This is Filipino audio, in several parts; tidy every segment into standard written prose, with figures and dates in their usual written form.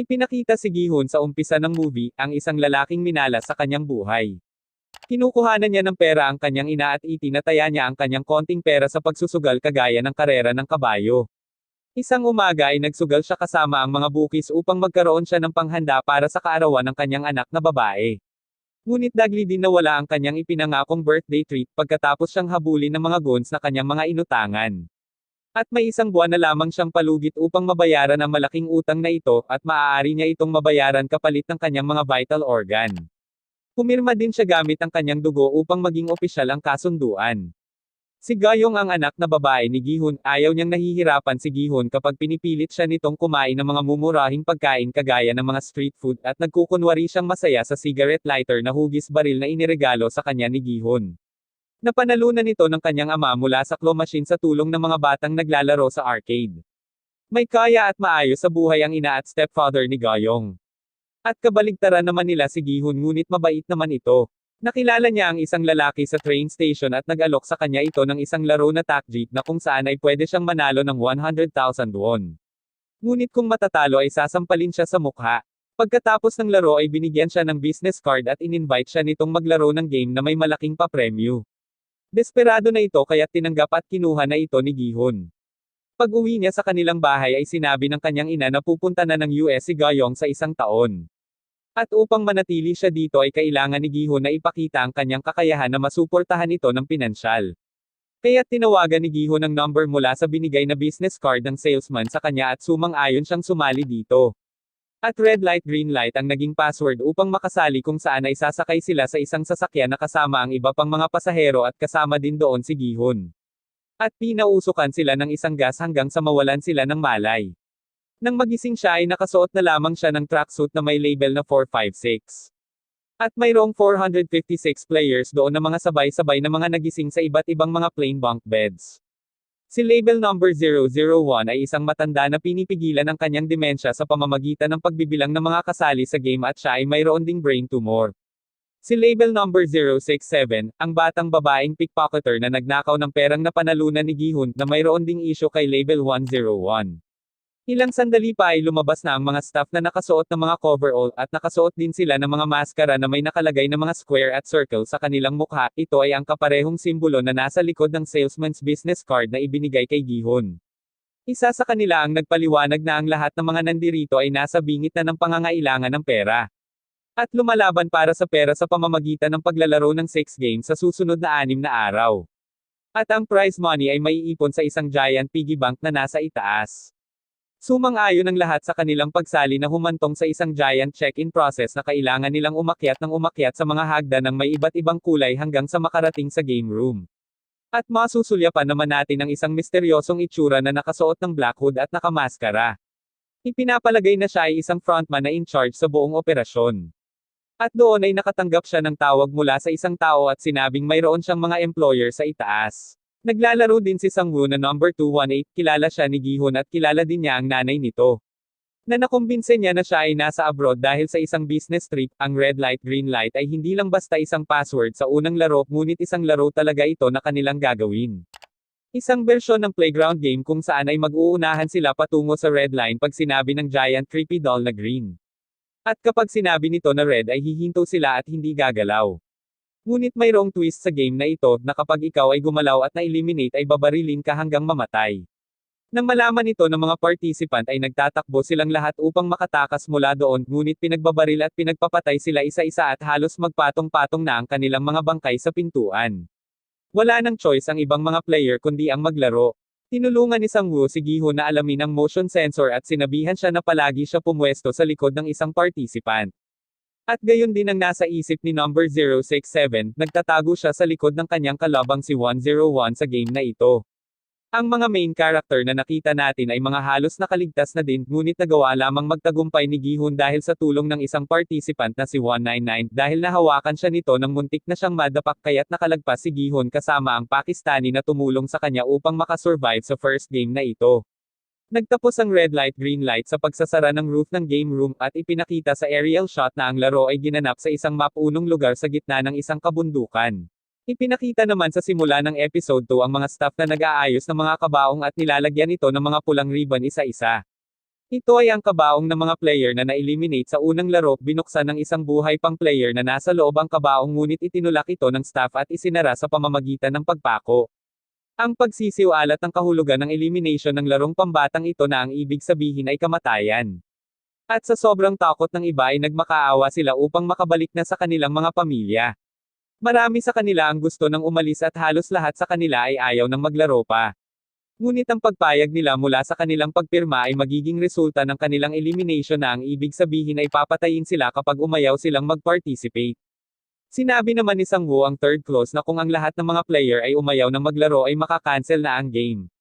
Ipinakita si Gi-hun sa umpisa ng movie, ang isang lalaking minala sa kanyang buhay. Kinukuhanan niya ng pera ang kanyang ina at itinataya niya ang kanyang konting pera sa pagsusugal kagaya ng karera ng kabayo. Isang umaga ay nagsugal siya kasama ang mga bukis upang magkaroon siya ng panghanda para sa kaarawan ng kanyang anak na babae. Ngunit dagli din nawala ang kanyang ipinangakong birthday treat pagkatapos siyang habulin ng mga goons na kanyang mga inutangan. At may isang buwan na lamang siyang palugit upang mabayaran ang malaking utang na ito, at maaari niya itong mabayaran kapalit ng kanyang mga vital organ. Pumirma din siya gamit ang kanyang dugo upang maging opisyal ang kasunduan. Si Gayong ang anak na babae ni Gi-hun, ayaw niyang nahihirapan si Gi-hun kapag pinipilit siya nitong kumain ng mga mumurahing pagkain kagaya ng mga street food, at nagkukunwari siyang masaya sa cigarette lighter na hugis baril na iniregalo sa kanya ni Gi-hun. Napanalunan ito ng kanyang ama mula sa claw machine sa tulong ng mga batang naglalaro sa arcade. May kaya at maayos sa buhay ang ina at stepfather ni Gayong. At kabaligtaran naman nila si Gi-hun, ngunit mabait naman ito. Nakilala niya ang isang lalaki sa train station at nag-alok sa kanya ito ng isang laro na takjeet na kung saan ay pwede siyang manalo ng 100,000 won. Ngunit kung matatalo ay sasampalin siya sa mukha. Pagkatapos ng laro ay binigyan siya ng business card at in-invite siya nitong maglaro ng game na may malaking papremyo. Desperado na ito kaya't tinanggap at kinuha na ito ni Gi-hun. Pag-uwi niya sa kanilang bahay ay sinabi ng kanyang ina na pupunta na ng US si Gayong sa isang taon. At upang manatili siya dito ay kailangan ni Gi-hun na ipakita ang kanyang kakayahan na masuportahan ito ng pinansyal. Kaya't tinawagan ni Gi-hun ang number mula sa binigay na business card ng salesman sa kanya at sumang-ayon siyang sumali dito. At red light green light ang naging password upang makasali, kung saan ay sasakay sila sa isang sasakyan na kasama ang iba pang mga pasahero at kasama din doon si Gi-hun. At pinausukan sila ng isang gas hanggang sa mawalan sila ng malay. Nang magising siya ay nakasuot na lamang siya ng tracksuit na may label na 456. At mayroong 456 players doon na mga sabay-sabay na mga nagising sa iba't ibang mga plain bunk beds. Si label number 001 ay isang matanda na pinipigilan ang kanyang demensya sa pamamagitan ng pagbibilang ng mga kasali sa game, at siya ay mayroon ding brain tumor. Si label number 067, ang batang babaeng pickpocketer na nagnakaw ng perang napanalunan ni Gi-hun, na mayroon ding issue kay label 101. Ilang sandali pa ay lumabas na ang mga staff na nakasuot ng mga coverall, at nakasuot din sila ng mga maskara na may nakalagay na mga square at circle sa kanilang mukha. Ito ay ang kaparehong simbolo na nasa likod ng salesman's business card na ibinigay kay Gi-hun. Isa sa kanila ang nagpaliwanag na ang lahat ng mga nandirito ay nasa bingit na ng pangangailangan ng pera. At lumalaban para sa pera sa pamamagitan ng paglalaro ng 6 games sa susunod na 6 na araw. At ang prize money ay maiipon sa isang giant piggy bank na nasa itaas. Sumang-ayon ang lahat sa kanilang pagsali na humantong sa isang giant check-in process na kailangan nilang umakyat ng umakyat sa mga hagdan ng may iba't ibang kulay hanggang sa makarating sa game room. At masusulyapan naman natin ang isang misteryosong itsura na nakasuot ng black hood at nakamaskara. Ipinapalagay na siya ay isang frontman na in charge sa buong operasyon. At doon ay nakatanggap siya ng tawag mula sa isang tao at sinabing mayroon siyang mga employer sa itaas. Naglalaro din si Sang-woo na number 218, kilala siya ni Gi-hun at kilala din niya ang nanay nito. Na nakumbinse niya na siya ay nasa abroad dahil sa isang business trip. Ang red light green light ay hindi lang basta isang password sa unang laro, ngunit isang laro talaga ito na kanilang gagawin. Isang bersyon ng playground game kung saan ay mag-uunahan sila patungo sa red line pag sinabi ng giant creepy doll na green. At kapag sinabi nito na red ay hihinto sila at hindi gagalaw. Ngunit mayroong twist sa game na ito, na kapag ikaw ay gumalaw at na-eliminate ay babarilin ka hanggang mamatay. Nang malaman ito ng mga participant ay nagtatakbo silang lahat upang makatakas mula doon, ngunit pinagbabaril at pinagpapatay sila isa-isa at halos magpatong-patong na ang kanilang mga bangkay sa pintuan. Wala nang choice ang ibang mga player kundi ang maglaro. Tinulungan ni Sang-woo si Gi-hun na alamin ang motion sensor at sinabihan siya na palagi siya pumwesto sa likod ng isang participant. At gayon din ang nasa isip ni number 067, nagtatago siya sa likod ng kanyang kalabang si 101 sa game na ito. Ang mga main character na nakita natin ay mga halos nakaligtas na din, ngunit nagawa lamang magtagumpay ni Gi-hun dahil sa tulong ng isang participant na si 199, dahil nahawakan siya nito nang muntik na siyang madapak, kaya't nakalagpas si Gi-hun kasama ang Pakistani na tumulong sa kanya upang makasurvive sa first game na ito. Nagtapos ang red light green light sa pagsasara ng roof ng game room at ipinakita sa aerial shot na ang laro ay ginanap sa isang mapunong lugar sa gitna ng isang kabundukan. Ipinakita naman sa simula ng episode 2 ang mga staff na nag-aayos ng mga kabaong at nilalagyan ito ng mga pulang ribbon isa-isa. Ito ay ang kabaong ng mga player na na-eliminate sa unang laro, binuksan ng isang buhay pang player na nasa loob ang kabaong ngunit itinulak ito ng staff at isinara sa pamamagitan ng pagpako. Ang pagsisiwalat ng kahulugan ng elimination ng larong pambatang ito na ang ibig sabihin ay kamatayan. At sa sobrang takot ng iba ay nagmakaawa sila upang makabalik na sa kanilang mga pamilya. Marami sa kanila ang gusto ng umalis at halos lahat sa kanila ay ayaw ng maglaro pa. Ngunit ang pagpayag nila mula sa kanilang pagpirma ay magiging resulta ng kanilang elimination na ang ibig sabihin ay papatayin sila kapag umayaw silang mag-participate. Sinabi naman ni Sang-woo ang third clause na kung ang lahat ng mga player ay umayaw na maglaro ay makakancel na ang game.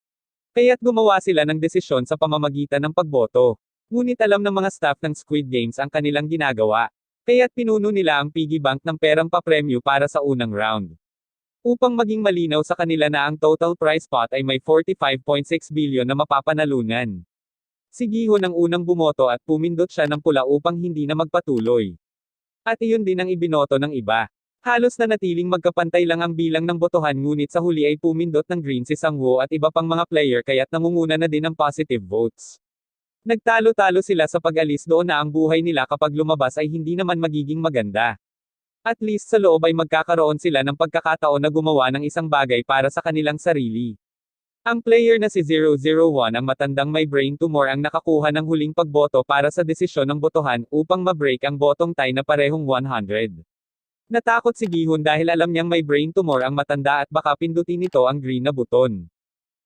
Kaya't gumawa sila ng desisyon sa pamamagitan ng pagboto. Ngunit alam ng mga staff ng Squid Games ang kanilang ginagawa. Kaya't pinuno nila ang piggy bank ng perang papremyo para sa unang round. Upang maging malinaw sa kanila na ang total prize pot ay may 45.6 billion na mapapanalunan. Si Gi-hun ang unang bumoto at pumindot siya ng pula upang hindi na magpatuloy. At iyon din ang ibinoto ng iba. Halos na natiling magkapantay lang ang bilang ng botohan ngunit sa huli ay pumindot ng green si Sang-woo at iba pang mga player kaya't nangunguna na din ang positive votes. Nagtalo-talo sila sa pag-alis doon na ang buhay nila kapag lumabas ay hindi naman magiging maganda. At least sa loob ay magkakaroon sila ng pagkakataon na gumawa ng isang bagay para sa kanilang sarili. Ang player na si 001 ang matandang may brain tumor ang nakakuha ng huling pagboto para sa desisyon ng botohan upang ma-break ang botong tie na parehong 100. Natakot si Gi-hun dahil alam niyang may brain tumor ang matanda at baka pindutin nito ang green na buton.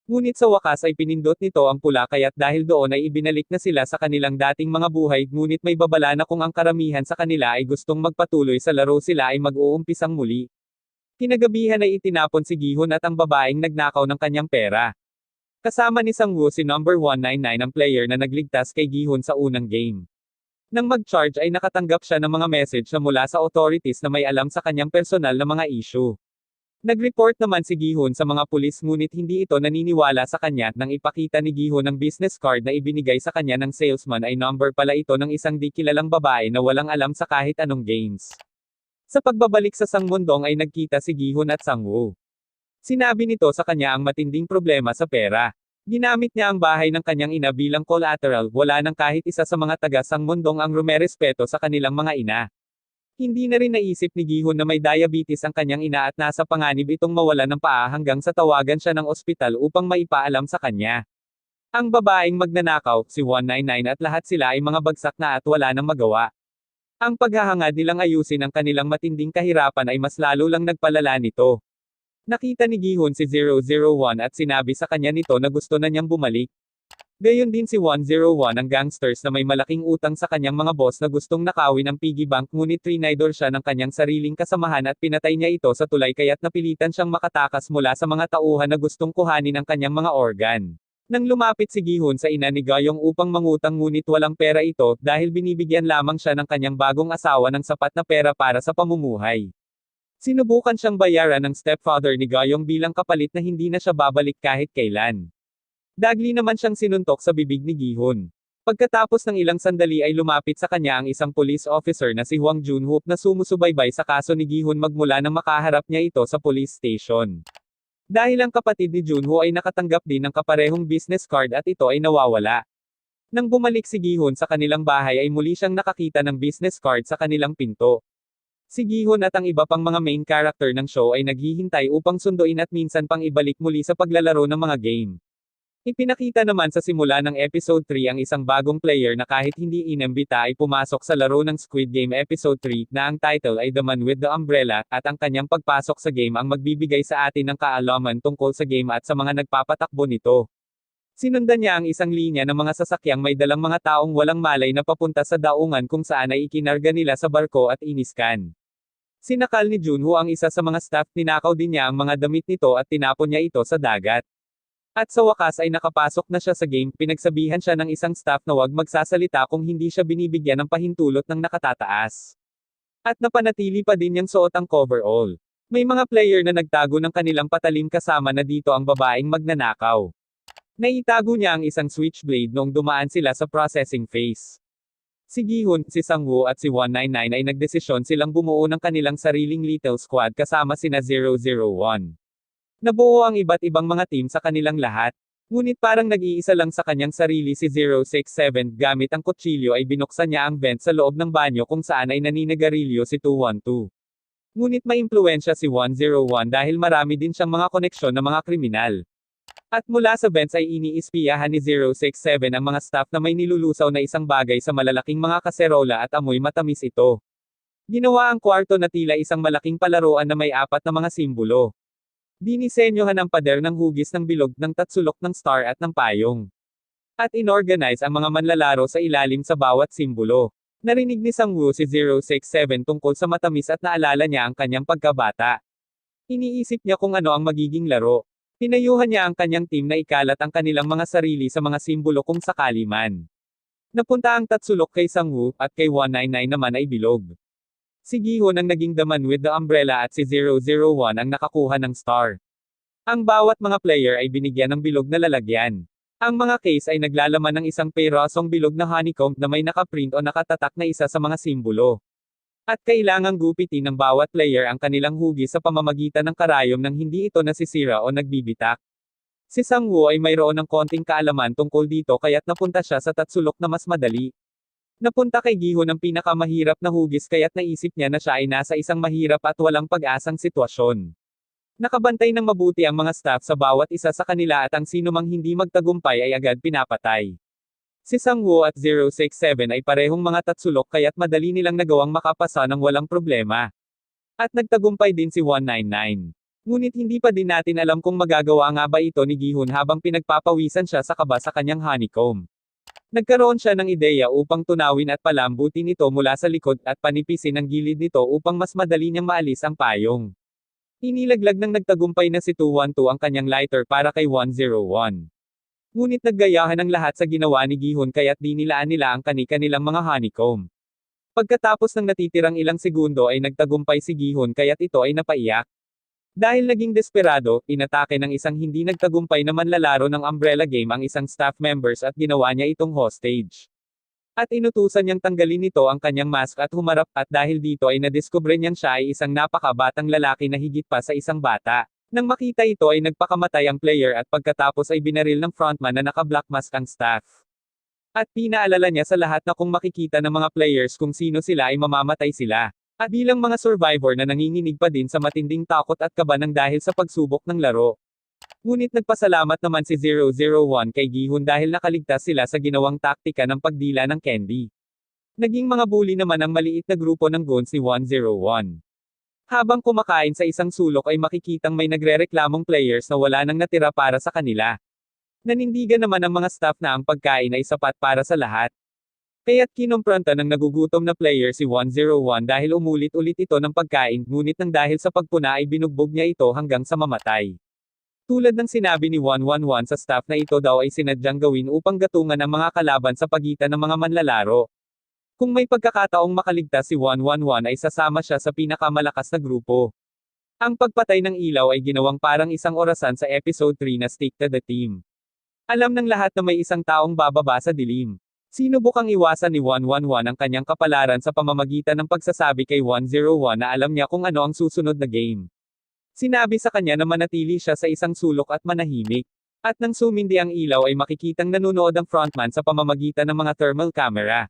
Ngunit sa wakas ay pinindot nito ang pula kaya't dahil doon ay ibinalik na sila sa kanilang dating mga buhay ngunit may babala na kung ang karamihan sa kanila ay gustong magpatuloy sa laro sila ay mag-uumpisang muli. Kinagabihan ay itinapon si Gi-hun at ang babaeng nagnakaw ng kanyang pera. Kasama ni Sang-woo si number 199 ang player na nagligtas kay Gi-hun sa unang game. Nang mag-charge ay nakatanggap siya ng mga message na mula sa authorities na may alam sa kanyang personal na mga issue. Nag-report naman si Gi-hun sa mga pulis ngunit hindi ito naniniwala sa kanya nang ipakita ni Gi-hun ang business card na ibinigay sa kanya ng salesman ay number pala ito ng isang di kilalang babae na walang alam sa kahit anong games. Sa pagbabalik sa Sangmundong ay nagkita si Gi-hun at Sang-woo. Sinabi nito sa kanya ang matinding problema sa pera. Ginamit niya ang bahay ng kanyang ina bilang collateral, wala nang kahit isa sa mga taga Sangmundong ang rumerespeto sa kanilang mga ina. Hindi na rin naisip ni Gi-hun na may diabetes ang kanyang ina at nasa panganib itong mawala ng paa hanggang sa tawagan siya ng ospital upang maipaalam sa kanya. Ang babaeng magnanakaw, si 199 at lahat sila ay mga bagsak na at wala nang magawa. Ang paghahangad nilang ayusin ang kanilang matinding kahirapan ay mas lalo lang nagpalala nito. Nakita ni Gi-hun si 001 at sinabi sa kanya nito na gusto na niyang bumalik. Gayon din si 101 ang gangsters na may malaking utang sa kanyang mga boss na gustong nakawin ang piggy bank ngunit trinidor siya ng kanyang sariling kasamahan at pinatay niya ito sa tulay kaya't napilitan siyang makatakas mula sa mga tauhan na gustong kuhanin ang kanyang mga organ. Nang lumapit si Gi-hun sa ina ni Gayong upang mangutang ngunit walang pera ito dahil binibigyan lamang siya ng kanyang bagong asawa ng sapat na pera para sa pamumuhay. Sinubukan siyang bayaran ng stepfather ni Gayong bilang kapalit na hindi na siya babalik kahit kailan. Dagli naman siyang sinuntok sa bibig ni Gi-hun. Pagkatapos ng ilang sandali ay lumapit sa kanya ang isang police officer na si Hwang Junhoop na sumusubaybay sa kaso ni Gi-hun magmula nang makaharap niya ito sa police station. Dahil ang kapatid ni Junho ay nakatanggap din ng kaparehong business card at ito ay nawawala. Nang bumalik si Gi-hun sa kanilang bahay ay muli siyang nakakita ng business card sa kanilang pinto. Si Gi-hun at ang iba pang mga main character ng show ay naghihintay upang sunduin at minsan pang ibalik muli sa paglalaro ng mga game. Ipinakita naman sa simula ng episode 3 ang isang bagong player na kahit hindi inembita ay pumasok sa laro ng Squid Game episode 3 na ang title ay The Man with the Umbrella at ang kanyang pagpasok sa game ang magbibigay sa atin ng kaalaman tungkol sa game at sa mga nagpapatakbo nito. Sinundan niya ang isang linya ng mga sasakyang may dalang mga taong walang malay na papunta sa daungan kung saan ay ikinarga nila sa barko at iniskan. Sinakal ni Junho ang isa sa mga staff, ninakaw din niya ang mga damit nito at tinapon niya ito sa dagat. At sa wakas ay nakapasok na siya sa game, pinagsabihan siya ng isang staff na wag magsasalita kung hindi siya binibigyan ng pahintulot ng nakatataas. At napanatili pa din niyang suot ang coverall. May mga player na nagtago ng kanilang patalim kasama na dito ang babaeng magnanakaw. Naitago niya ang isang switchblade noong dumaan sila sa processing phase. Si Gi-hun, si Sang-woo at si 199 ay nagdesisyon silang bumuo ng kanilang sariling little squad kasama sina 001. Nabuo ang iba't ibang mga team sa kanilang lahat. Ngunit parang nag-iisa lang sa kanyang sarili si 067, gamit ang kutsilyo ay binuksan niya ang vent sa loob ng banyo kung saan ay naninigarilyo si 212. Ngunit maimpluwensya si 101 dahil marami din siyang mga koneksyon na mga kriminal. At mula sa vents ay iniispiyahan ni 067 ang mga staff na may nilulusaw na isang bagay sa malalaking mga kaserola at amoy matamis ito. Ginawa ang kwarto na tila isang malaking palaruan na may 4 na mga simbolo. Dinisenyohan ang pader ng hugis ng bilog ng tatsulok ng star at ng payong. At inorganize ang mga manlalaro sa ilalim sa bawat simbolo. Narinig ni Sang-woo si 067 tungkol sa matamis at naalala niya ang kanyang pagkabata. Iniisip niya kung ano ang magiging laro. Pinayuhan niya ang kanyang team na ikalat ang kanilang mga sarili sa mga simbolo kung sakali man. Napunta ang tatsulok kay Sang-woo, at kay 199 naman ay bilog. Si Gi-hun ang naging the man with the umbrella at si 001 ang nakakuha ng star. Ang bawat mga player ay binigyan ng bilog na lalagyan. Ang mga case ay naglalaman ng isang perasong bilog na honeycomb na may nakaprint o nakatatak na isa sa mga simbolo. At kailangang gupitin ng bawat player ang kanilang hugis sa pamamagitan ng karayom nang hindi ito nasisira o nagbibitak. Si Sang-woo ay mayroon ng konting kaalaman tungkol dito kaya't napunta siya sa tatsulok na mas madali. Napunta kay Gi-hun ang pinakamahirap na hugis kaya't naisip niya na siya ay nasa isang mahirap at walang pag-asang sitwasyon. Nakabantay ng mabuti ang mga staff sa bawat isa sa kanila at ang sinumang hindi magtagumpay ay agad pinapatay. Si Sang-woo at 067 ay parehong mga tatsulok kaya't madali nilang nagawang makapasa ng walang problema. At nagtagumpay din si 199. Ngunit hindi pa din natin alam kung magagawa nga ba ito ni Gi-hun habang pinagpapawisan siya sa kaba sa kanyang honeycomb. Nagkaroon siya ng ideya upang tunawin at palambutin ito mula sa likod at panipisin ang gilid nito upang mas madali niyang maalis ang payong. Inilaglag ng nagtagumpay na si 212 ang kanyang lighter para kay 101. Ngunit naggayahan ang lahat sa ginawa ni Gi-hun kaya't di nilaan nila ang kani-kanilang mga honeycomb. Pagkatapos ng natitirang ilang segundo ay nagtagumpay si Gi-hun kaya't ito ay napaiyak. Dahil naging desperado, inatake ng isang hindi nagtagumpay na manlalaro ng Umbrella Game ang isang staff members at ginawa niya itong hostage. At inutusan niyang tanggalin nito ang kanyang mask at humarap at dahil dito ay nadiskubre niyang siya ay isang napakabatang lalaki na higit pa sa isang bata. Nang makita ito ay nagpakamatay ang player at pagkatapos ay binaril ng frontman na naka-black mask ang staff. At pinaalala niya sa lahat na kung makikita ng mga players kung sino sila ay mamamatay sila. At bilang mga survivor na nanginginig pa din sa matinding takot at kaba ng dahil sa pagsubok ng laro. Ngunit nagpasalamat naman si 001 kay Gi-hun dahil nakaligtas sila sa ginawang taktika ng pagdila ng candy. Naging mga bully naman ang maliit na grupo ng goons ni 101. Habang kumakain sa isang sulok ay makikitang may nagrereklamong players na wala nang natira para sa kanila. Nanindigan naman ang mga staff na ang pagkain ay sapat para sa lahat. Kaya't kinumpronta ng nagugutom na player si 101 dahil umulit-ulit ito ng pagkain, ngunit nang dahil sa pagpuna ay binugbog niya ito hanggang sa mamatay. Tulad ng sinabi ni 111 sa staff na ito daw ay sinadyang gawin upang gatungan ang mga kalaban sa pagitan ng mga manlalaro. Kung may pagkakataong makaligtas si 111 ay sasama siya sa pinakamalakas na grupo. Ang pagpatay ng ilaw ay ginawang parang isang orasan sa episode 3 na Stick to the Team. Alam ng lahat na may isang taong bababa sa dilim. Sinubukang iwasan ni 111 ang kanyang kapalaran sa pamamagitan ng pagsasabi kay 101 na alam niya kung ano ang susunod na game. Sinabi sa kanya na manatili siya sa isang sulok at manahimik. At nang sumindi ang ilaw ay makikitang nanonood ang frontman sa pamamagitan ng mga thermal camera.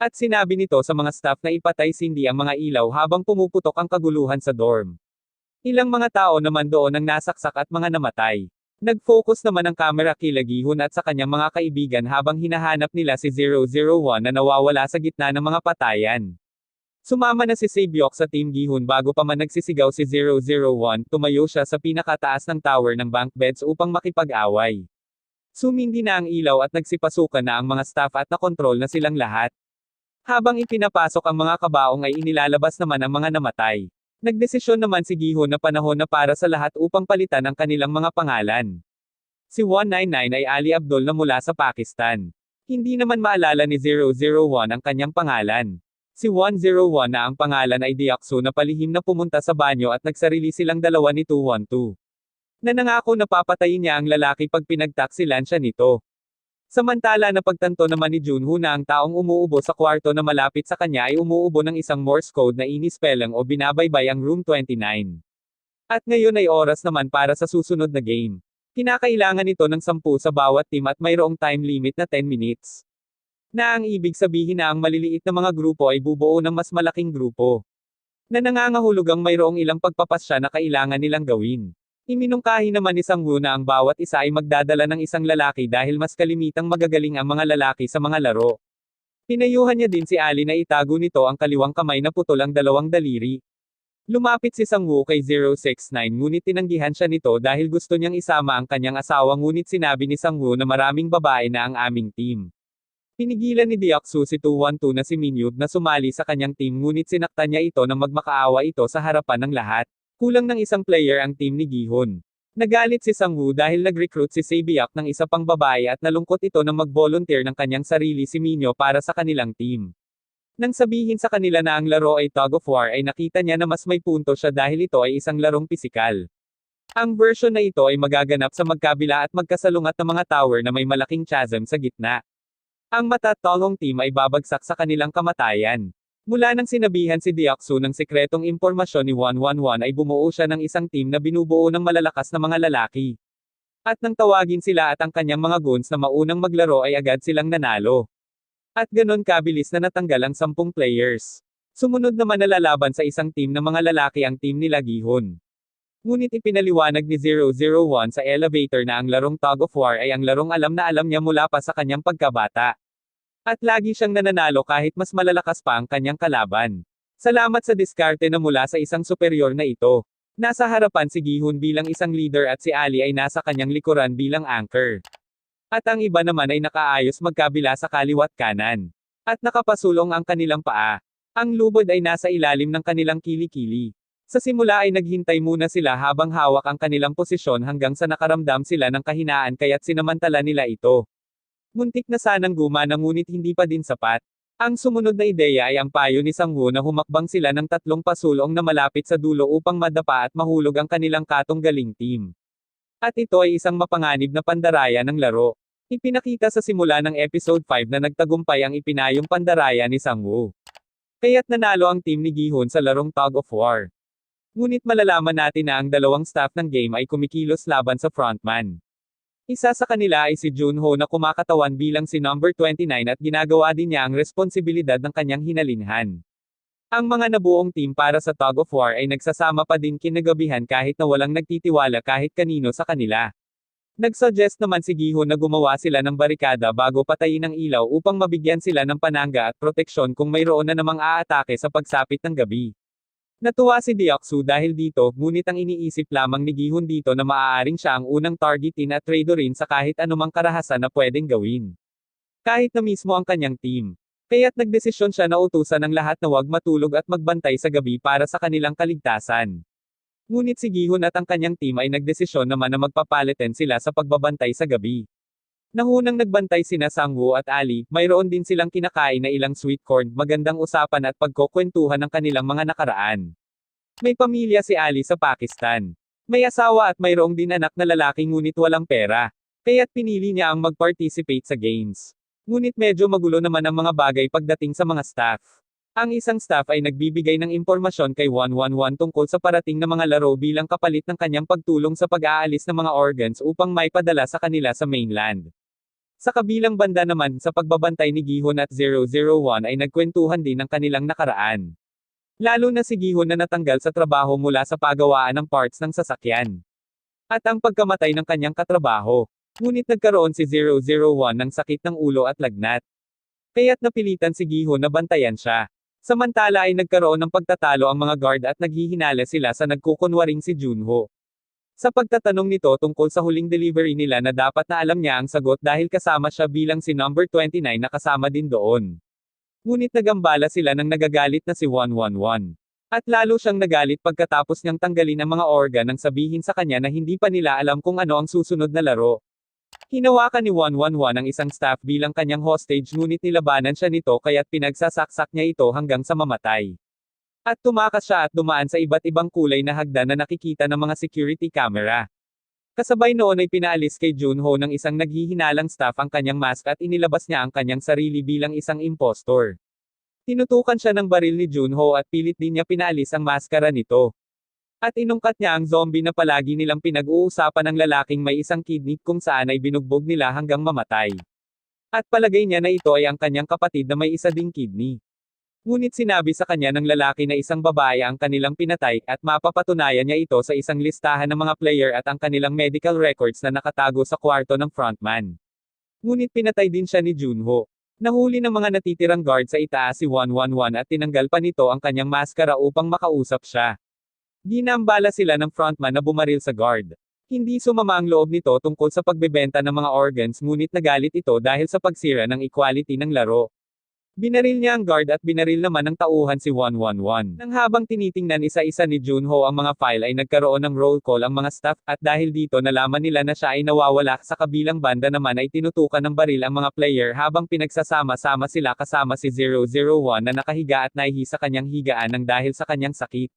At sinabi nito sa mga staff na ipatay sindi ang mga ilaw habang pumuputok ang kaguluhan sa dorm. Ilang mga tao naman doon ang nasaksak at mga namatay. Nag-focus naman ang camera kila Gi-hun at sa kanyang mga kaibigan habang hinahanap nila si 001 na nawawala sa gitna ng mga patayan. Sumama na si Saebyok sa Team Gi-hun bago pa man nagsisigaw si 001, tumayo siya sa pinakataas ng tower ng bunk beds upang makipag-away. Sumindi na ang ilaw at nagsipasukan na ang mga staff at nakontrol na silang lahat. Habang ipinapasok ang mga kabaong ay inilalabas naman ang mga namatay. Nagdesisyon naman si Gi-hun na panahon na para sa lahat upang palitan ang kanilang mga pangalan. Si 199 ay Ali Abdul na mula sa Pakistan. Hindi naman maalala ni 001 ang kanyang pangalan. Si 101 na ang pangalan ay Deoksu na palihim na pumunta sa banyo at nagsarili silang dalawa ni 212. Na nangako na papatayin niya ang lalaki pag pinagtaksilan siya nito. Samantala napagtanto naman ni Junho na ang taong umuubo sa kwarto na malapit sa kanya ay umuubo ng isang Morse code na inispelling o binabaybay ang Room 29. At ngayon ay oras naman para sa susunod na game. Kinakailangan ito ng 10 sa bawat team at mayroong time limit na 10 minutes. Na ang ibig sabihin na ang maliliit na mga grupo ay bubuo ng mas malaking grupo. Na nangangahulugang mayroong ilang pagpapasya na kailangan nilang gawin. Iminungkahi naman ni Sang-woo na ang bawat isa ay magdadala ng isang lalaki dahil mas kalimitang magagaling ang mga lalaki sa mga laro. Pinayuhan niya din si Ali na itago nito ang kaliwang kamay na putol ang dalawang daliri. Lumapit si Sang-woo kay 069 ngunit tinanggihan siya nito dahil gusto niyang isama ang kanyang asawa ngunit sinabi ni Sang-woo na maraming babae na ang aming team. Pinigilan ni Deok-soo si 212 na si Min-yoon na sumali sa kanyang team ngunit sinaktan niya ito nang magmakaawa ito sa harapan ng lahat. Kulang ng isang player ang team ni Gi-hun. Nagalit si Sang-woo dahil nag-recruit si Sae-byeok ng isa pang babae at nalungkot ito nang mag-volunteer ng kanyang sarili si Minyo para sa kanilang team. Nang sabihin sa kanila na ang laro ay tug of war ay nakita niya na mas may punto siya dahil ito ay isang larong pisikal. Ang version na ito ay magaganap sa magkabila at magkasalungat na mga tower na may malaking chasm sa gitna. Ang matatolong team ay babagsak sa kanilang kamatayan. Mula nang sinabihan si Deok-soo ng sekretong impormasyon ni 111 ay bumuo siya ng isang team na binubuo ng malalakas na mga lalaki. At nang tawagin sila at ang kanyang mga goons na maunang maglaro ay agad silang nanalo. At ganon kabilis na natanggal ang 10 players. Sumunod naman na lalaban sa isang team ng mga lalaki ang team nila Gi-hun. Ngunit ipinaliwanag ni 001 sa elevator na ang larong tug of war ay ang larong alam na alam niya mula pa sa kanyang pagkabata. At lagi siyang nananalo kahit mas malalakas pa ang kanyang kalaban. Salamat sa diskarte na mula sa isang superior na ito. Nasa harapan si Gi-hun bilang isang leader at si Ali ay nasa kanyang likuran bilang anchor. At ang iba naman ay nakaayos magkabila sa kaliwat kanan. At nakapasulong ang kanilang paa. Ang lubod ay nasa ilalim ng kanilang kilikili. Sa simula ay naghintay muna sila habang hawak ang kanilang posisyon hanggang sa nakaramdam sila ng kahinaan kaya't sinamantala nila ito. Muntik na sanang gumana ngunit hindi pa din sapat. Ang sumunod na ideya ay ang payo ni Sang-woo na humakbang sila ng 3 pasulong na malapit sa dulo upang madapa at mahulog ang kanilang katunggaling team. At ito ay isang mapanganib na pandaraya ng laro. Ipinakita sa simula ng episode 5 na nagtagumpay ang ipinayong pandaraya ni Sang-woo. Kaya't nanalo ang team ni Gi-hun sa larong tug of war. Ngunit malalaman natin na ang dalawang staff ng game ay kumikilos laban sa frontman. Isa sa kanila ay si Junho na kumakatawan bilang si number 29 at ginagawa din niya ang responsibilidad ng kanyang hinalinhan. Ang mga nabuong team para sa tug of war ay nagsasama pa din kinagabihan kahit na walang nagtitiwala kahit kanino sa kanila. Nagsuggest naman si Gi-hun na gumawa sila ng barikada bago patayin ang ilaw upang mabigyan sila ng panangga at proteksyon kung mayroon na namang aatake sa pagsapit ng gabi. Natuwa si Deok-soo dahil dito, ngunit ang iniisip lamang ni Gi-hun dito na maaaring siya ang unang targetin at traidorin sa kahit anumang karahasan na pwedeng gawin. Kahit na mismo ang kanyang team. Kaya't nagdesisyon siya na utusan ng lahat na huwag matulog at magbantay sa gabi para sa kanilang kaligtasan. Ngunit si Gi-hun at ang kanyang team ay nagdesisyon naman na magpapalitan sila sa pagbabantay sa gabi. Nahunang nagbantay sina Sang-woo at Ali, mayroon din silang kinakain na ilang sweet corn, magandang usapan at pagkukwentuhan ng kanilang mga nakaraan. May pamilya si Ali sa Pakistan. May asawa at mayroong din anak na lalaki ngunit walang pera. Kaya't pinili niya ang mag-participate sa games. Ngunit medyo magulo naman ang mga bagay pagdating sa mga staff. Ang isang staff ay nagbibigay ng impormasyon kay 111 tungkol sa parating na mga laro bilang kapalit ng kanyang pagtulong sa pag-aalis ng mga organs upang maipadala sa kanila sa mainland. Sa kabilang banda naman sa pagbabantay ni Gi-hun at 001 ay nagkwentuhan din ng kanilang nakaraan. Lalo na si Gi-hun na natanggal sa trabaho mula sa pagawaan ng parts ng sasakyan. At ang pagkamatay ng kanyang katrabaho. Ngunit nagkaroon si 001 ng sakit ng ulo at lagnat. Kaya't napilitan si Gi-hun na bantayan siya. Samantala ay nagkaroon ng pagtatalo ang mga guard at naghihinala sila sa nagkukunwaring si Junho. Sa pagtatanong nito tungkol sa huling delivery nila na dapat na alam niya ang sagot dahil kasama siya bilang si number 29 na kasama din doon. Ngunit nagambala sila nang nagagalit na si 111. At lalo siyang nagalit pagkatapos niyang tanggalin ang mga organ nang sabihin sa kanya na hindi pa nila alam kung ano ang susunod na laro. Hinawakan ni 111 ang isang staff bilang kanyang hostage ngunit nilabanan siya nito kaya't pinagsasaksak niya ito hanggang sa mamatay. At tumakas siya at dumaan sa iba't ibang kulay na hagdan na nakikita ng mga security camera. Kasabay noon ay pinaalis kay Junho ng isang naghihinalang staff ang kanyang mask at inilabas niya ang kanyang sarili bilang isang impostor. Tinutukan siya ng baril ni Junho at pilit din niya pinaalis ang maskara nito. At inungkat niya ang zombie na palagi nilang pinag-uusapan ng lalaking may isang kidney kung saan ay binugbog nila hanggang mamatay. At palagay niya na ito ay ang kanyang kapatid na may isa ding kidney. Ngunit sinabi sa kanya ng lalaki na isang babae ang kanilang pinatay, at mapapatunayan niya ito sa isang listahan ng mga player at ang kanilang medical records na nakatago sa kwarto ng frontman. Ngunit pinatay din siya ni Junho. Nahuli ng mga natitirang guard sa itaas si 111 at tinanggal pa nito ang kanyang maskara upang makausap siya. Ginambala sila ng frontman na bumaril sa guard. Hindi sumama ang loob nito tungkol sa pagbebenta ng mga organs, ngunit nagalit ito dahil sa pagsira ng equality ng laro. Binaril niya ang guard at binaril naman ng tauhan si 111. Nang habang tinitingnan isa-isa ni Junho ang mga file ay nagkaroon ng roll call ang mga staff, at dahil dito nalaman nila na siya ay nawawala. Sa kabilang banda naman ay tinutukan ng baril ang mga player habang pinagsasama-sama sila kasama si 001 na nakahiga at naihi sa kanyang higaan ng dahil sa kanyang sakit.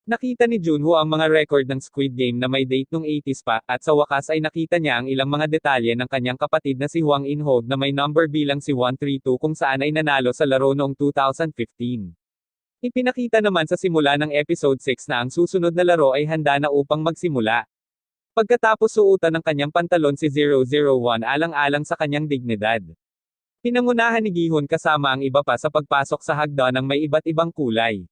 Nakita ni Junho ang mga record ng Squid Game na may date nung 80s pa, at sa wakas ay nakita niya ang ilang mga detalye ng kanyang kapatid na si Hwang In-ho na may number bilang si 132 kung saan ay nanalo sa laro noong 2015. Ipinakita naman sa simula ng episode 6 na ang susunod na laro ay handa na upang magsimula. Pagkatapos suotan ng kanyang pantalon si 001 alang-alang sa kanyang dignidad. Pinangunahan ni Gi-hun kasama ang iba pa sa pagpasok sa hagdan ng may iba't ibang kulay.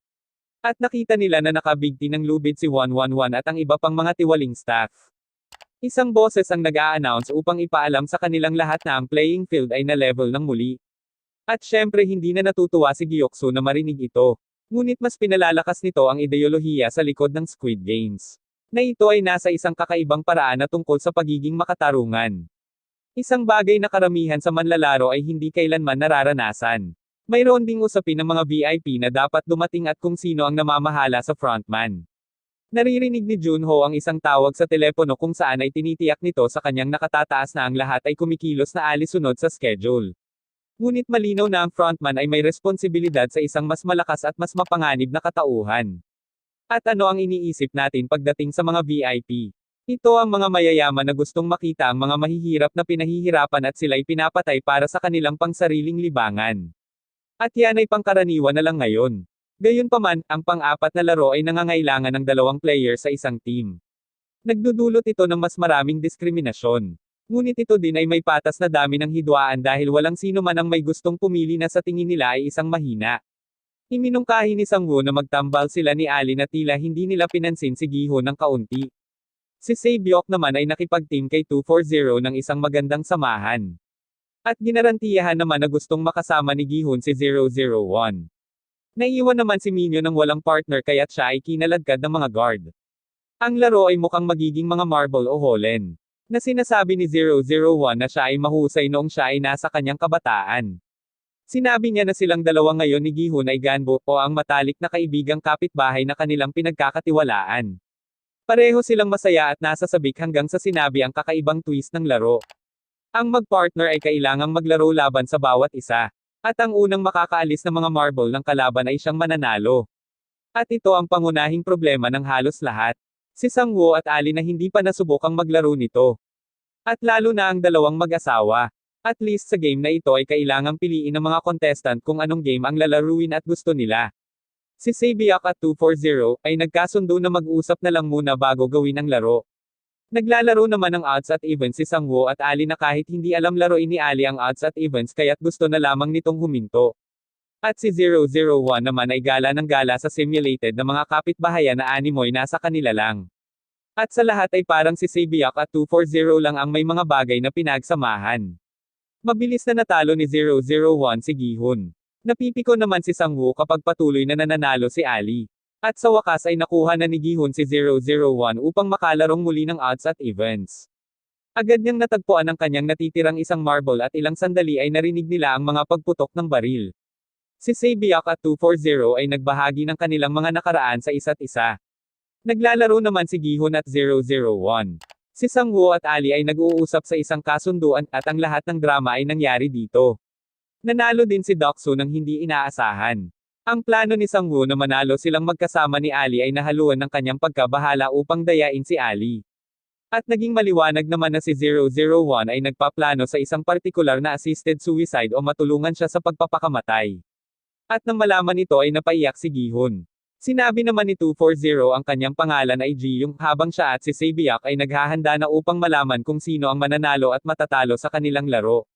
At nakita nila na nakabigti ng lubid si 111 at ang iba pang mga tiwaling staff. Isang boses ang nag-a-announce upang ipaalam sa kanilang lahat na ang playing field ay na-level ng muli. At syempre hindi na natutuwa si Gyoksu na marinig ito. Ngunit mas pinalalakas nito ang ideolohiya sa likod ng Squid Games. Na ito ay nasa isang kakaibang paraan na tungkol sa pagiging makatarungan. Isang bagay na karamihan sa manlalaro ay hindi kailanman nararanasan. Mayroon ding usapin ng mga VIP na dapat dumating at kung sino ang namamahala sa frontman. Naririnig ni Junho ang isang tawag sa telepono kung saan ay tinitiyak nito sa kanyang nakatataas na ang lahat ay kumikilos na alisunod sa schedule. Ngunit malinaw na ang frontman ay may responsibilidad sa isang mas malakas at mas mapanganib na katauhan. At ano ang iniisip natin pagdating sa mga VIP? Ito ang mga mayayaman na gustong makita ang mga mahihirap na pinahihirapan at sila'y pinapatay para sa kanilang pangsariling libangan. At yan ay pangkaraniwan na lang ngayon. Gayunpaman, ang pang-apat na laro ay nangangailangan ng 2 player sa isang team. Nagdudulot ito ng mas maraming diskriminasyon. Ngunit ito din ay may patas na dami ng hidwaan dahil walang sino man ang may gustong pumili na sa tingin nila ay isang mahina. Iminungkahi ni Sang-woo na magtambal sila ni Ali na tila hindi nila pinansin si Gi-hun ng kaunti. Si Se-byuk naman ay nakipag-team kay 240 ng isang magandang samahan. At ginarantiyahan naman na gustong makasama ni Gi-hun si 001. Naiwan naman si Minyo ng walang partner kaya't siya ay kinaladkad ng mga guard. Ang laro ay mukhang magiging mga marble o holen. Na sinasabi ni 001 na siya ay mahusay noong siya ay nasa kanyang kabataan. Sinabi niya na silang dalawa ngayon ni Gi-hun ay ganbo o ang matalik na kaibigang kapitbahay na kanilang pinagkakatiwalaan. Pareho silang masaya at nasa sabik hanggang sa sinabi ang kakaibang twist ng laro. Ang mag-partner ay kailangang maglaro laban sa bawat isa. At ang unang makakaalis na mga marble ng kalaban ay siyang mananalo. At ito ang pangunahing problema ng halos lahat. Si Sang-woo at Ali na hindi pa nasubukang maglaro nito. At lalo na ang dalawang mag-asawa. At least sa game na ito ay kailangang piliin ng mga contestant kung anong game ang lalaruin at gusto nila. Si Se-byuk at 240 ay nagkasundo na mag-usap na lang muna bago gawin ang laro. Naglalaro naman ng odds at evens si Sang-woo at Ali na kahit hindi alam laruin ni Ali ang odds at evens kaya't gusto na lamang nitong huminto. At si 001 naman ay gala ng gala sa simulated na mga kapitbahayan na animoy nasa kanila lang. At sa lahat ay parang si Se-byuk at 240 lang ang may mga bagay na pinagsamahan. Mabilis na natalo ni 001 si Gi-hun. Napipiko naman si Sang-woo kapag patuloy na nananalo si Ali. At sa wakas ay nakuha na ni Gi-hun si 001 upang makalarong muli ng odds at events. Agad niyang natagpuan ang kanyang natitirang isang marble at ilang sandali ay narinig nila ang mga pagputok ng baril. Si Se-byuk at 240 ay nagbahagi ng kanilang mga nakaraan sa isa't isa. Naglalaro naman si Gi-hun at 001. Si Sang-woo at Ali ay nag-uusap sa isang kasunduan at ang lahat ng drama ay nangyari dito. Nanalo din si Doksu nang hindi inaasahan. Ang plano ni Sang-woo na manalo silang magkasama ni Ali ay nahaluan ng kanyang pagkabahala upang dayain si Ali. At naging maliwanag naman na si 001 ay nagpaplano sa isang partikular na assisted suicide o matulungan siya sa pagpapakamatay. At nang malaman ito ay napaiyak si Gi-hun. Sinabi naman ni 240 ang kanyang pangalan ay Ji-young habang siya at si Sabiak ay naghahanda na upang malaman kung sino ang mananalo at matatalo sa kanilang laro.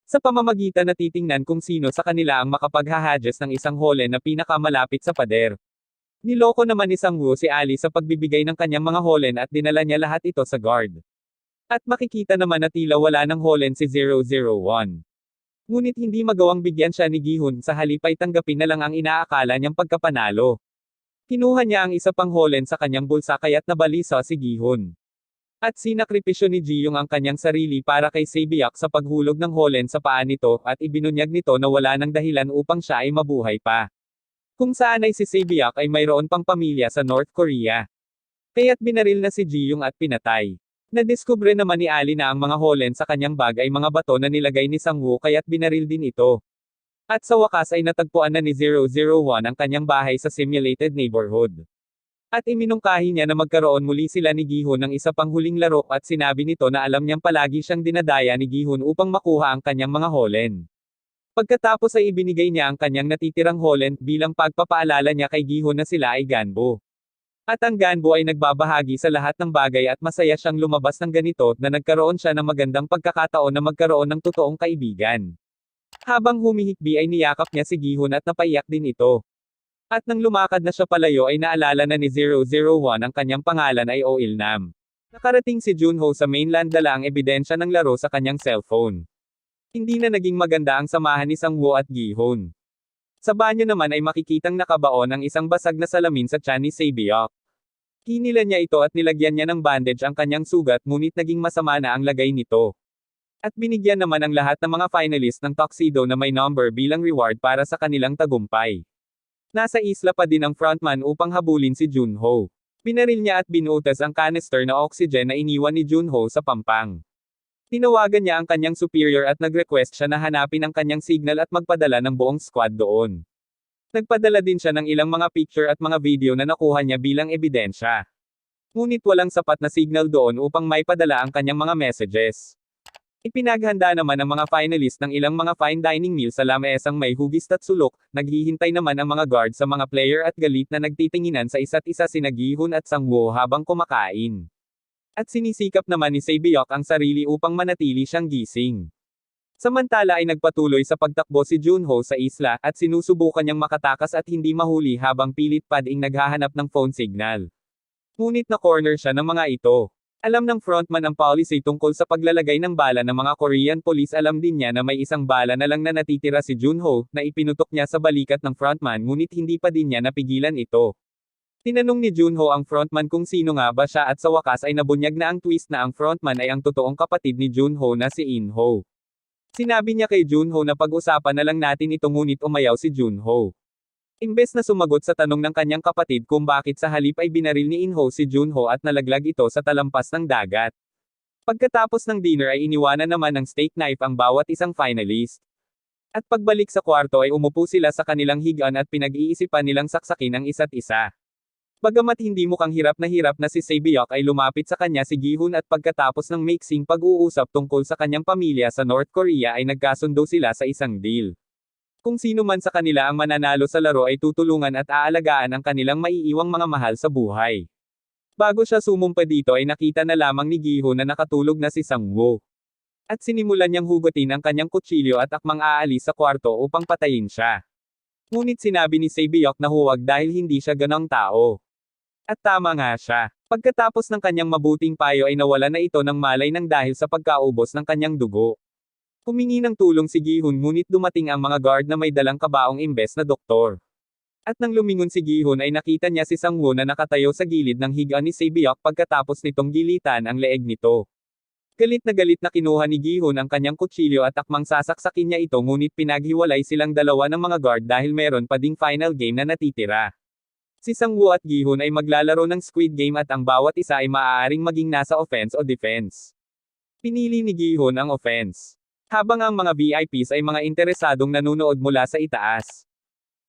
Sa pamamagitan na titingnan kung sino sa kanila ang makapaghahadyas ng isang hole na pinakamalapit sa pader. Niloko naman ni Sang-woo si Ali sa pagbibigay ng kanyang mga holen at dinala niya lahat ito sa guard. At makikita naman na tila wala ng holen si 001. Ngunit hindi magawang bigyan siya ni Gi-hun sa halip ay tanggapin na lang ang inaakala niyang pagkapanalo. Kinuha niya ang isa pang holen sa kanyang bulsa kaya't nabalisa si Gi-hun. At sinakripisyo ni Ji-young ang kanyang sarili para kay Sabiak sa paghulog ng holen sa paa nito at ibinunyag nito na wala ng dahilan upang siya ay mabuhay pa. Kung saan ay si Sabiak ay mayroon pang pamilya sa North Korea. Kaya't binaril na si Ji-young at pinatay. Nadiskubre naman ni Ali na ang mga holen sa kanyang bag ay mga bato na nilagay ni Sang-woo kaya't binaril din ito. At sa wakas ay natagpuan na ni 001 ang kanyang bahay sa simulated neighborhood. At iminungkahi niya na magkaroon muli sila ni Gi-hun ng isa pang huling laro at sinabi nito na alam niyang palagi siyang dinadaya ni Gi-hun upang makuha ang kanyang mga holen. Pagkatapos ay ibinigay niya ang kanyang natitirang holen bilang pagpapaalala niya kay Gi-hun na sila ay ganbo. At ang ganbo ay nagbabahagi sa lahat ng bagay at masaya siyang lumabas ng ganito na nagkaroon siya ng magandang pagkakataon na magkaroon ng totoong kaibigan. Habang humihikbi ay niyakap niya si Gi-hun at napaiyak din ito. At nang lumakad na siya palayo ay naalala na ni 001 ang kanyang pangalan ay Oh Il-nam. Nakarating si Junho sa mainland dala ang ebidensya ng laro sa kanyang cellphone. Hindi na naging maganda ang samahan ni Sang-woo at Gi-hun. Sa banyo naman ay makikitang nakabaon ang isang basag na salamin sa tiyan ni Sabiak. Hinila niya ito at nilagyan niya ng bandage ang kanyang sugat ngunit naging masama na ang lagay nito. At binigyan naman ang lahat ng mga finalist ng tuxedo na may number bilang reward para sa kanilang tagumpay. Nasa isla pa din ang frontman upang habulin si Junho. Binaril niya at binutas ang canister na oxygen na iniwan ni Junho sa pampang. Tinawagan niya ang kanyang superior at nag-request siya na hanapin ang kanyang signal at magpadala ng buong squad doon. Nagpadala din siya ng ilang mga picture at mga video na nakuha niya bilang ebidensya. Ngunit walang sapat na signal doon upang maipadala ang kanyang mga messages. Ipinaghanda naman ang mga finalist ng ilang mga fine dining meal sa lamesang may hugis at sulok, naghihintay naman ang mga guard sa mga player at galit na nagtitinginan sa isa't isa sina Gi-hun at Sang-woo habang kumakain. At sinisikap naman ni Sabiak ang sarili upang manatili siyang gising. Samantala ay nagpatuloy sa pagtakbo si Junho sa isla at sinusubukan niyang makatakas at hindi mahuli habang pilit pading naghahanap ng phone signal. Ngunit na-corner siya ng mga ito. Alam ng frontman ang policy tungkol sa paglalagay ng bala ng mga Korean police. Alam din niya na may isang bala na lang na natitira si Junho, na ipinutok niya sa balikat ng frontman ngunit hindi pa din niya napigilan ito. Tinanong ni Junho ang frontman kung sino nga ba siya at sa wakas ay nabunyag na ang twist na ang frontman ay ang totoong kapatid ni Junho na si In-ho. Sinabi niya kay Junho na pag-usapan na lang natin ito ngunit umayaw si Junho. Imbes na sumagot sa tanong ng kanyang kapatid kung bakit sa halip ay binaril ni In-ho si Junho at nalaglag ito sa talampas ng dagat. Pagkatapos ng dinner ay iniwanan naman ng steak knife ang bawat isang finalist. At pagbalik sa kwarto ay umupo sila sa kanilang higaan at pinag-iisipan nilang saksakin ang isa't isa. Bagamat hindi mukhang hirap na si Sabiak ay lumapit sa kanya si Gi-hun at pagkatapos ng maiksing pag-uusap tungkol sa kanyang pamilya sa North Korea ay nagkasundo sila sa isang deal. Kung sino man sa kanila ang mananalo sa laro ay tutulungan at aalagaan ang kanilang maiiwang mga mahal sa buhay. Bago siya sumumpa dito ay nakita na lamang ni Gi-hun na nakatulog na si Sang-woo. At sinimulan niyang hugutin ang kanyang kutsilyo at akmang aalis sa kwarto upang patayin siya. Ngunit sinabi ni Sabiak na huwag dahil hindi siya ganong tao. At tama nga siya. Pagkatapos ng kanyang mabuting payo ay nawala na ito ng malay nang dahil sa pagkaubos ng kanyang dugo. Humingi ng tulong si Gi-hun ngunit dumating ang mga guard na may dalang kabaong imbes na doktor. At nang lumingon si Gi-hun ay nakita niya si Sang-woo na nakatayo sa gilid ng higaan ni Sabiak pagkatapos nitong gilitan ang leeg nito. Galit na kinuha ni Gi-hun ang kanyang kutsilyo at akmang sasaksakin niya ito ngunit pinaghiwalay silang dalawa ng mga guard dahil meron pa ding final game na natitira. Si Sang-woo at Gi-hun ay maglalaro ng Squid Game at ang bawat isa ay maaaring maging nasa offense o defense. Pinili ni Gi-hun ang offense. Habang ang mga VIPs ay mga interesadong nanunood mula sa itaas.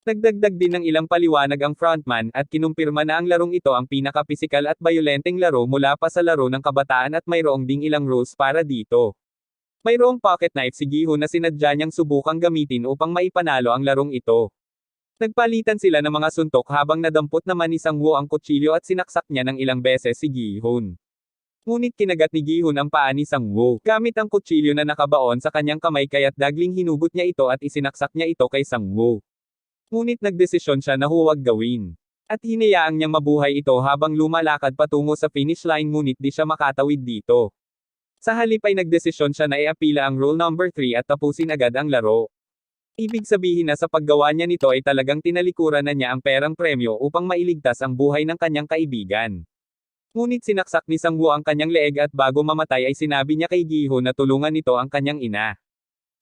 Nagdagdag din ng ilang paliwanag ang frontman at kinumpirma na ang larong ito ang pinaka-pisikal at bayolenteng laro mula pa sa laro ng kabataan at mayroong ding ilang rules para dito. Mayroong pocket knife si Gi-hun na sinadya niyang subukang gamitin upang maipanalo ang larong ito. Nagpalitan sila ng mga suntok habang nadampot naman ni Sang-woo ang kutsilyo at sinaksak niya ng ilang beses si Gi-hun. Ngunit kinagat ni Gi-hun ang paa ni Sang-woo gamit ang kutsilyo na nakabaon sa kanyang kamay kaya't dagling hinugot niya ito at isinaksak niya ito kay Sang-woo. Ngunit nagdesisyon siya na huwag gawin. At hinayaang niyang mabuhay ito habang lumalakad patungo sa finish line ngunit di siya makatawid dito. Sa halip ay nagdesisyon siya na iapila ang rule number 3 at tapusin agad ang laro. Ibig sabihin na sa paggawa niya nito ay talagang tinalikuran na niya ang perang premyo upang mailigtas ang buhay ng kanyang kaibigan. Ngunit sinaksak ni Sang-woo ang kanyang leeg at bago mamatay ay sinabi niya kay Gi-hun na tulungan nito ang kanyang ina.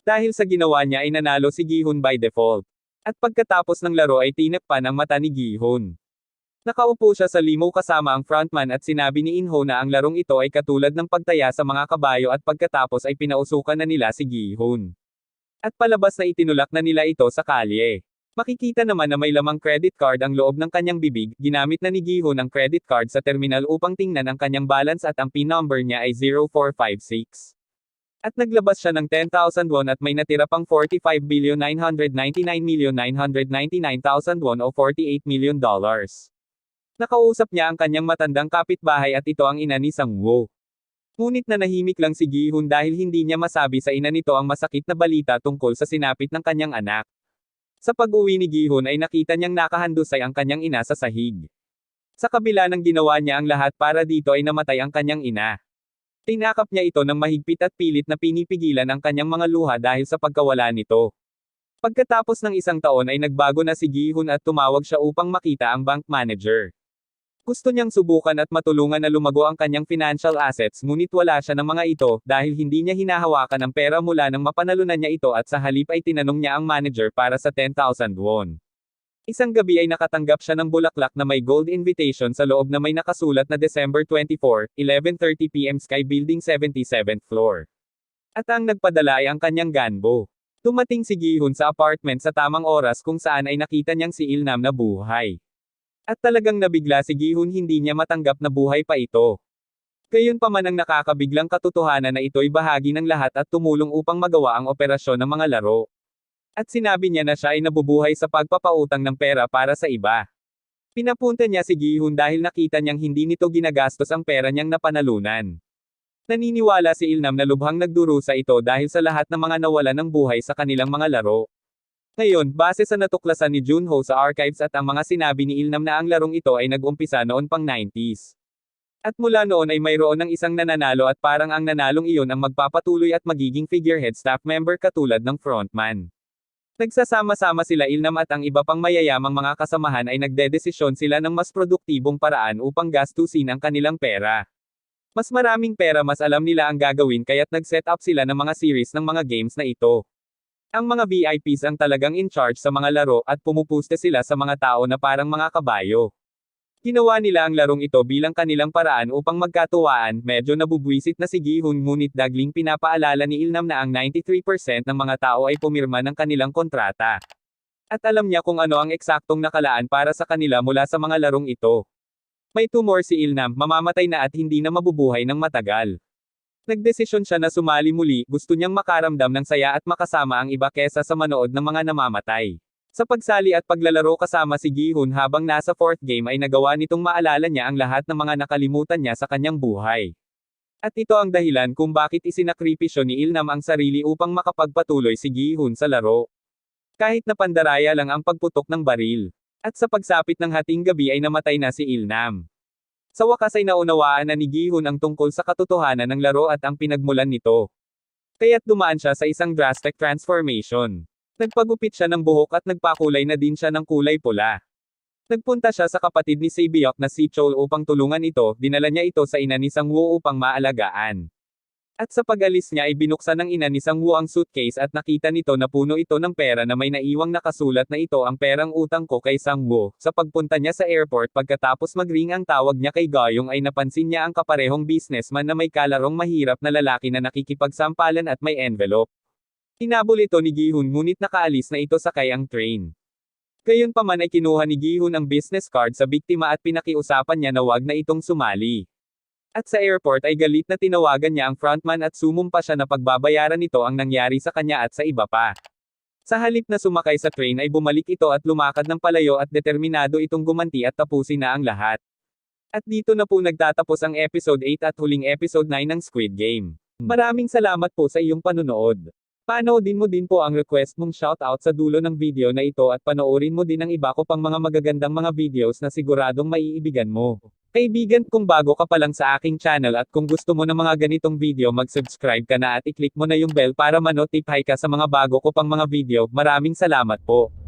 Dahil sa ginawa niya ay nanalo si Gi-hun by default. At pagkatapos ng laro ay tinakpan ang mata ni Gi-hun. Nakaupo siya sa limo kasama ang frontman at sinabi ni In-ho na ang larong ito ay katulad ng pagtaya sa mga kabayo at pagkatapos ay pinausukan na nila si Gi-hun. At palabas na itinulak na nila ito sa kalye. Makikita naman na may lamang credit card ang loob ng kanyang bibig, ginamit na ni Gi-hun ang credit card sa terminal upang tingnan ang kanyang balance at ang PIN number niya ay 0456. At naglabas siya ng 10,000 won at may natira pang 45,999,999,000 won o $48 million. Nakausap niya ang kanyang matandang kapitbahay at ito ang ina ni Sang-woo. Ngunit nanahimik lang si Gi-hun dahil hindi niya masabi sa ina nito ang masakit na balita tungkol sa sinapit ng kanyang anak. Sa pag-uwi ni Gi-hun ay nakita niyang nakahandusay ang kanyang ina sa sahig. Sa kabila ng ginawa niya ang lahat para dito ay namatay ang kanyang ina. Tinakap niya ito ng mahigpit at pilit na pinipigilan ang kanyang mga luha dahil sa pagkawala nito. Pagkatapos ng isang taon ay nagbago na si Gi-hun at tumawag siya upang makita ang bank manager. Gusto niyang subukan at matulungan na lumago ang kanyang financial assets ngunit wala siya ng mga ito dahil hindi niya hinahawakan ang pera mula nang mapanalunan niya ito at sa halip ay tinanong niya ang manager para sa 10,000 won. Isang gabi ay nakatanggap siya ng bulaklak na may gold invitation sa loob na may nakasulat na December 24, 11:30 PM Sky Building 77th floor. At ang nagpadala ay ang kanyang ganbo. Dumating si Gi-hun sa apartment sa tamang oras kung saan ay nakita niyang si Il-nam na buhay. At talagang nabigla si Gi-hun hindi niya matanggap na buhay pa ito. Gayunpaman ang nakakabiglang katotohanan na ito'y bahagi ng lahat at tumulong upang magawa ang operasyon ng mga laro. At sinabi niya na siya ay nabubuhay sa pagpapautang ng pera para sa iba. Pinapunta niya si Gi-hun dahil nakita niyang hindi nito ginagastos ang pera niyang napanalunan. Naniniwala si Il-nam na lubhang nagdurusa ito dahil sa lahat ng mga nawalan ng buhay sa kanilang mga laro. Ngayon, base sa natuklasan ni Junho sa archives at ang mga sinabi ni Il-nam na ang larong ito ay nag-umpisa noon pang 90s. At mula noon ay mayroon ng isang nananalo at parang ang nanalong iyon ang magpapatuloy at magiging figurehead staff member katulad ng frontman. Nagsasama-sama sila Il-nam at ang iba pang mayayamang mga kasamahan ay nagdedesisyon sila ng mas produktibong paraan upang gastusin ang kanilang pera. Mas maraming pera mas alam nila ang gagawin kaya't nag-set up sila ng mga series ng mga games na ito. Ang mga VIPs ang talagang in charge sa mga laro at pumupuste sila sa mga tao na parang mga kabayo. Ginawa nila ang larong ito bilang kanilang paraan upang magkatuwaan, medyo nabubwisit na si Gi-hun ngunit dagling pinapaalala ni Il-nam na ang 93% ng mga tao ay pumirma ng kanilang kontrata. At alam niya kung ano ang eksaktong nakalaan para sa kanila mula sa mga larong ito. May tumor si Il-nam, mamamatay na at hindi na mabubuhay ng matagal. Nagdesisyon siya na sumali muli, gusto niyang makaramdam ng saya at makasama ang iba kesa sa manood ng mga namamatay. Sa pagsali at paglalaro kasama si Gi-hun habang nasa 4th game ay nagawa nitong maalala niya ang lahat ng mga nakalimutan niya sa kanyang buhay. At ito ang dahilan kung bakit isinakripisyo ni Il-nam ang sarili upang makapagpatuloy si Gi-hun sa laro. Kahit na pandaraya lang ang pagputok ng baril. At sa pagsapit ng hating gabi ay namatay na si Il-nam. Sa wakas ay naunawaan na ni Gi-hun ang tungkol sa katotohanan ng laro at ang pinagmulan nito. Kaya't dumaan siya sa isang drastic transformation. Nagpagupit siya ng buhok at nagpakulay na din siya ng kulay pula. Nagpunta siya sa kapatid ni Sae-byuk na si Chol upang tulungan ito, dinala niya ito sa ina ni Sang-woo upang maalagaan. At sa pag-alis niya ay binuksan ng ina ni Sang-woo ang suitcase at nakita nito na puno ito ng pera na may naiwang nakasulat na ito ang perang utang ko kay Sang-woo. Sa pagpunta niya sa airport pagkatapos mag-ring ang tawag niya kay Gayong ay napansin niya ang kaparehong businessman na may kalarong mahirap na lalaki na nakikipagsampalan at may envelope. Hinabol ito ni Gi-hun ngunit nakaalis na ito sakay ang train. Gayunpaman ay kinuha ni Gi-hun ang business card sa biktima at pinakiusapan niya na wag na itong sumali. At sa airport ay galit na tinawagan niya ang frontman at sumumpa siya na pagbabayaran nito ang nangyari sa kanya at sa iba pa. Sa halip na sumakay sa train ay bumalik ito at lumakad ng palayo at determinado itong gumanti at tapusin na ang lahat. At dito na po nagtatapos ang episode 8 at huling episode 9 ng Squid Game. Maraming salamat po sa iyong panunood. Panoodin mo din po ang request mong shoutout sa dulo ng video na ito at panoorin mo din ang iba ko pang mga magagandang mga videos na siguradong maiibigan mo. Kaibigan, kung bago ka pa lang sa aking channel at kung gusto mo ng mga ganitong video, mag-subscribe ka na at i-click mo na yung bell para ma-notify ka sa mga bago ko pang mga video. Maraming salamat po.